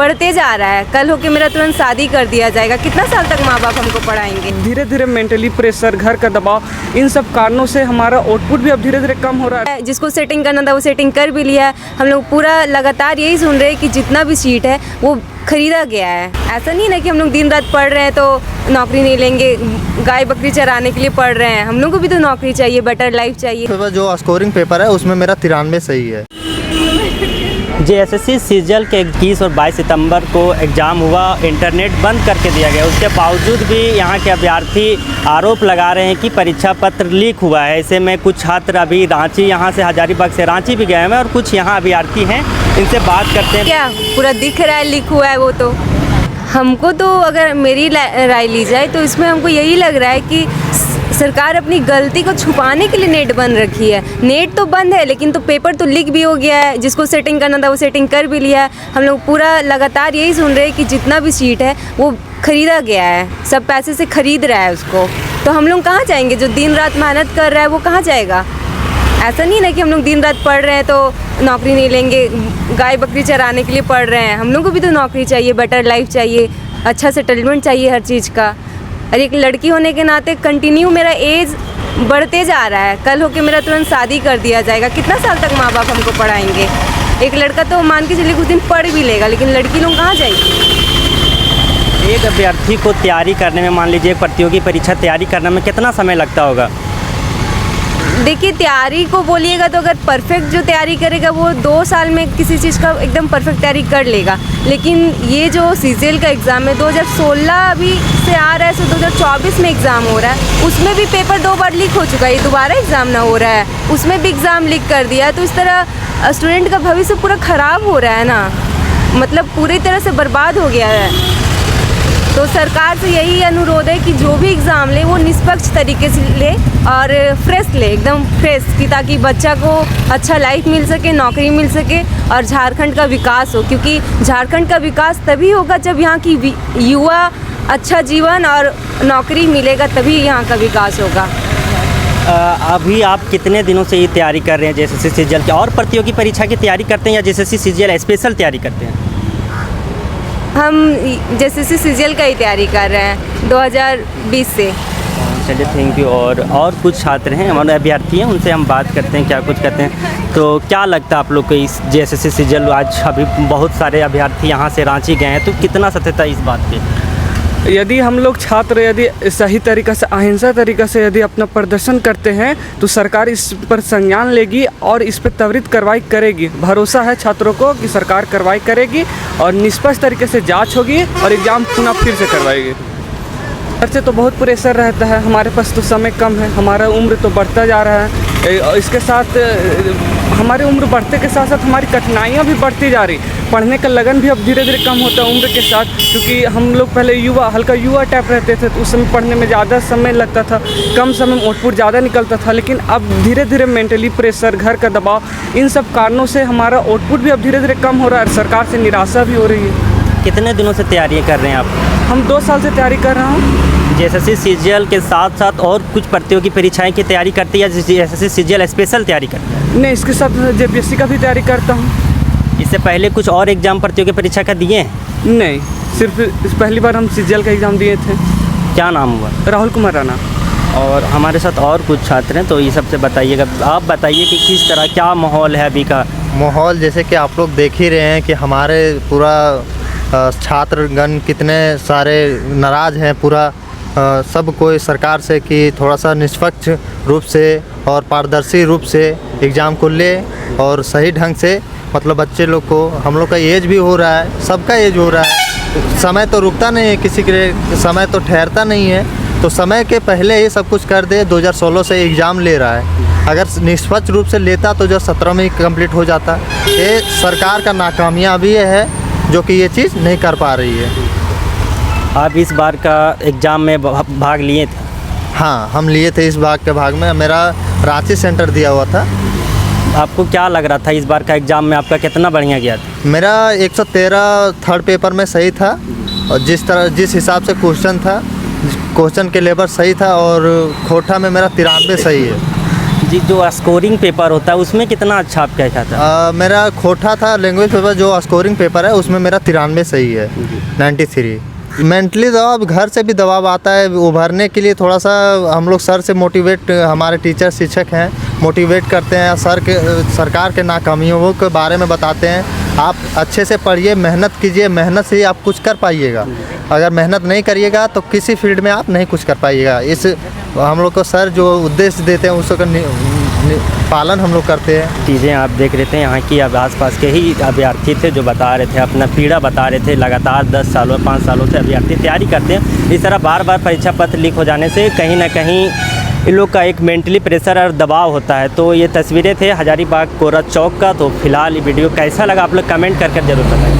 बढ़ते जा रहा है। कल होके मेरा तुरंत शादी कर दिया जाएगा, कितना साल तक माँ बाप हमको पढ़ाएंगे। धीरे धीरे मेंटली प्रेशर, घर का दबाव, इन सब कारणों से हमारा आउटपुट भी अब धीरे धीरे कम हो रहा है। जिसको सेटिंग करना था वो सेटिंग कर भी लिया है। हम लोग पूरा लगातार यही सुन रहे हैं कि जितना भी सीट है वो खरीदा गया है। ऐसा नहीं ना कि हम लोग दिन रात पढ़ रहे हैं तो नौकरी नहीं लेंगे, गाय बकरी चराने के लिए पढ़ रहे हैं। हम लोग को भी तो नौकरी चाहिए, बेटर लाइफ चाहिए। जो स्कोरिंग पेपर है उसमें मेरा 93 सही है। जेएसएससी सीजीएल के 21 और 22 सितंबर को एग्ज़ाम हुआ, इंटरनेट बंद करके दिया गया। उसके बावजूद भी यहाँ के अभ्यर्थी आरोप लगा रहे हैं कि परीक्षा पत्र लीक हुआ है। ऐसे में कुछ छात्र अभी रांची, यहाँ से हजारीबाग से रांची भी गए हैं और कुछ यहाँ अभ्यर्थी हैं, इनसे बात करते हैं। क्या पूरा दिख रहा है लीक हुआ है? वो तो हमको तो, अगर मेरी राय ली जाए तो इसमें हमको यही लग रहा है कि सरकार अपनी गलती को छुपाने के लिए नेट बंद रखी है। नेट तो बंद है लेकिन तो पेपर तो लीक भी हो गया है। जिसको सेटिंग करना था वो सेटिंग कर भी लिया है। हम लोग पूरा लगातार यही सुन रहे हैं कि जितना भी सीट है वो खरीदा गया है, सब पैसे से खरीद रहा है उसको। तो हम लोग कहाँ जाएंगे? जो दिन रात मेहनत कर रहा है वो कहाँ जाएगा? ऐसा नहीं ना कि हम लोग दिन रात पढ़ रहे हैं तो नौकरी नहीं लेंगे, गाय बकरी चराने के लिए पढ़ रहे हैं। हम लोग को भी तो नौकरी चाहिए, बेटर लाइफ चाहिए, अच्छा सेटलमेंट चाहिए हर चीज़ का। और एक लड़की होने के नाते कंटिन्यू मेरा एज बढ़ते जा रहा है। कल होके मेरा तुरंत शादी कर दिया जाएगा, कितना साल तक माँ बाप हमको पढ़ाएंगे। एक लड़का तो मान के चलिए कुछ दिन पढ़ भी लेगा, लेकिन लड़की लोग कहाँ जाएगी? एक अभ्यर्थी को तैयारी करने में, मान लीजिए प्रतियोगी परीक्षा तैयारी करने में कितना समय लगता होगा? देखिए, तैयारी को बोलिएगा तो अगर परफेक्ट जो तैयारी करेगा वो 2 साल में किसी चीज़ का एकदम परफेक्ट तैयारी कर लेगा। लेकिन ये जो सीजीएल का एग्ज़ाम है 2016 अभी से आ रहा है, सो 2024 में एग्ज़ाम हो रहा है। उसमें भी पेपर 2 बार लीक हो चुका है, ये दोबारा एग्ज़ाम ना हो रहा है, उसमें भी एग्ज़ाम लीक कर दिया। तो इस तरह स्टूडेंट का भविष्य पूरा ख़राब हो रहा है ना, मतलब पूरी तरह से बर्बाद हो गया है। तो सरकार से यही अनुरोध है कि जो भी एग्ज़ाम ले वो निष्पक्ष तरीके से ले और फ्रेश ले, एकदम फ्रेश, कि ताकि बच्चा को अच्छा लाइफ मिल सके, नौकरी मिल सके और झारखंड का विकास हो। क्योंकि झारखंड का विकास तभी होगा जब यहाँ की युवा अच्छा जीवन और नौकरी मिलेगा, तभी यहाँ का विकास होगा। अभी आप कितने दिनों से ये तैयारी कर रहे हैं जेएसएससी सीजीएल की? और प्रतियोगी परीक्षा की तैयारी करते हैं या जेएसएससी सीजीएल स्पेशल तैयारी करते हैं? हम जेएसएससी सीजीएल का ही तैयारी कर रहे हैं 2020 से। चलिए, थैंक यू। और कुछ छात्र हैं, हमारे अभ्यर्थी हैं, उनसे हम बात करते हैं क्या कुछ कहते हैं। तो क्या लगता है आप लोग को इस जेएसएससी सीजीएल, आज अभी बहुत सारे अभ्यर्थी यहाँ से रांची गए हैं, तो कितना सत्यता इस बात पे? यदि हम लोग छात्र यदि सही तरीक़ा से, अहिंसा तरीक़ा से यदि अपना प्रदर्शन करते हैं तो सरकार इस पर संज्ञान लेगी और इस पर त्वरित कार्रवाई करेगी। भरोसा है छात्रों को कि सरकार कार्रवाई करेगी और निष्पक्ष तरीके से जांच होगी और एग्ज़ाम पुनः फिर से करवाएगी। ऐसे तो बहुत प्रेशर रहता है, हमारे पास तो समय कम है, हमारा उम्र तो बढ़ता जा रहा है। इसके साथ हमारी उम्र बढ़ते के साथ साथ हमारी कठिनाइयाँ भी बढ़ती जा रही। पढ़ने का लगन भी अब धीरे धीरे कम होता है उम्र के साथ, क्योंकि हम लोग पहले हल्का युवा टाइप रहते थे तो उस समय पढ़ने में ज़्यादा समय लगता था, कम समय में आउटपुट ज़्यादा निकलता था। लेकिन अब धीरे धीरे मेंटली प्रेशर, घर का दबाव, इन सब कारणों से हमारा आउटपुट भी अब धीरे धीरे कम हो रहा है। सरकार से निराशा भी हो रही है। कितने दिनों से तैयारी कर रहे हैं आप? हम 2 साल से तैयारी कर रहा हूँ। जेएसएससी सीजीएल के साथ साथ और कुछ प्रतियोगी परीक्षाएं की तैयारी करते हैं या जेएसएससी सीजीएल स्पेशल तैयारी करते हैं? नहीं, इसके साथ जेपीएससी का भी तैयारी करता हूँ। इससे पहले कुछ और एग्जाम प्रतियोगी परीक्षा का दिए हैं? नहीं, सिर्फ पहली बार हम सीजीएल का एग्ज़ाम दिए थे। क्या नाम हुआ? राहुल कुमार राणा। और हमारे साथ और कुछ छात्र हैं, तो ये सबसे बताइएगा, आप बताइए कि किस तरह क्या माहौल है अभी का? माहौल जैसे कि आप लोग देख ही रहे हैं कि हमारे पूरा छात्रगण कितने सारे नाराज़ हैं। पूरा सब कोई सरकार से कि थोड़ा सा निष्पक्ष रूप से और पारदर्शी रूप से एग्ज़ाम को ले और सही ढंग से, मतलब बच्चे लोग को, हम लोग का एज भी हो रहा है, सबका एज हो रहा है, समय तो रुकता नहीं है, किसी के लिए समय तो ठहरता नहीं है। तो समय के पहले ही सब कुछ कर दे। 2016 से एग्ज़ाम ले रहा है, अगर निष्पक्ष रूप से लेता तो 2017 में ही कंप्लीट हो जाता। ये सरकार का नाकामयाबी है जो कि ये चीज़ नहीं कर पा रही है। आप इस बार का एग्ज़ाम में भाग लिए थे? हाँ, हम लिए थे इस बार के भाग में। मेरा रांची सेंटर दिया हुआ था। आपको क्या लग रहा था इस बार का एग्ज़ाम में आपका कितना बढ़िया गया था? मेरा 113 थर्ड पेपर में सही था और जिस हिसाब से क्वेश्चन था, क्वेश्चन के लेवल सही था और खोटा में मेरा 93 सही है। जी जो स्कोरिंग पेपर होता है उसमें कितना अच्छा आप क्या था? मेरा खोटा था लैंग्वेज पेपर, जो स्कोरिंग पेपर है उसमें मेरा 93 सही है, 93। मेंटली दबाव, घर से भी दबाव आता है, उभरने के लिए थोड़ा सा हम लोग सर से मोटिवेट, हमारे टीचर शिक्षक हैं मोटिवेट करते हैं, सरकार के नाकामियों के बारे में बताते हैं। आप अच्छे से पढ़िए, मेहनत कीजिए, मेहनत से ही आप कुछ कर पाइएगा। अगर मेहनत नहीं करिएगा तो किसी फील्ड में आप नहीं कुछ कर पाइएगा। इस हम लोग को सर जो उद्देश्य देते हैं उसका पालन हम लोग करते हैं। चीज़ें आप देख रहे थे यहाँ की, अब आसपास के ही अभ्यर्थी थे जो बता रहे थे, अपना पीड़ा बता रहे थे। लगातार 10 सालों 5 सालों से अभ्यर्थी तैयारी करते हैं। इस तरह बार बार परीक्षा पत्र लीक हो जाने से कहीं ना कहीं इन लोग का एक मेंटली प्रेशर और दबाव होता है। तो ये तस्वीरें थे हजारीबाग कोरा चौक का। तो फिलहाल ये वीडियो कैसा लगा आप लोग कमेंट करके ज़रूर बताएं।